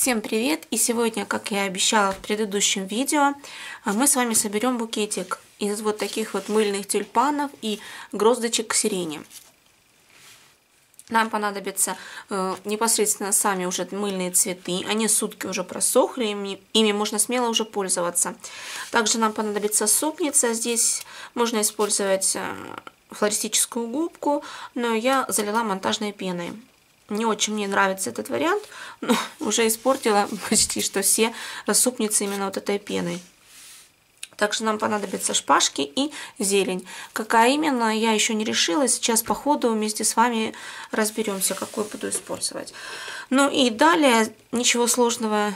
Всем привет! И сегодня, как я и обещала в предыдущем видео, мы с вами соберем букетик из вот таких вот мыльных тюльпанов и гроздочек сирени. Нам понадобятся непосредственно сами уже мыльные цветы. Они сутки уже просохли, ими можно смело уже пользоваться. Также нам понадобится супница. Здесь можно использовать флористическую губку, но я залила монтажной пеной. Не очень мне нравится этот вариант, но уже испортила почти что все супницы именно вот этой пеной. Также нам понадобятся шпажки и зелень. Какая именно, я еще не решила. Сейчас по ходу вместе с вами разберемся, какую буду использовать. Ну и далее ничего сложного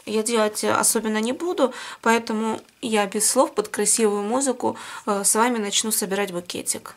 я делать особенно не буду, поэтому я без слов под красивую музыку с вами начну собирать букетик.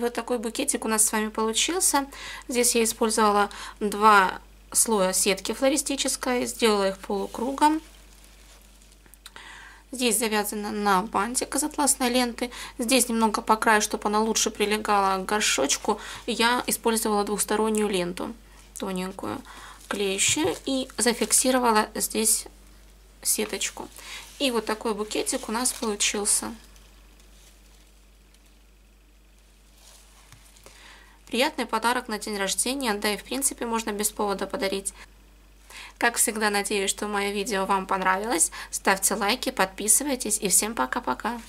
И вот такой букетик у нас с вами получился. Здесь я использовала 2 слоя сетки флористической, сделала их полукругом. Здесь завязано на бантик из атласной ленты. Здесь немного по краю, чтобы она лучше прилегала к горшочку, я использовала двухстороннюю ленту, тоненькую, клеющую, и зафиксировала здесь сеточку. И вот такой букетик у нас получился. Приятный подарок на день рождения, да и в принципе можно без повода подарить. Как всегда, надеюсь, что мое видео вам понравилось. Ставьте лайки, подписывайтесь и всем пока-пока.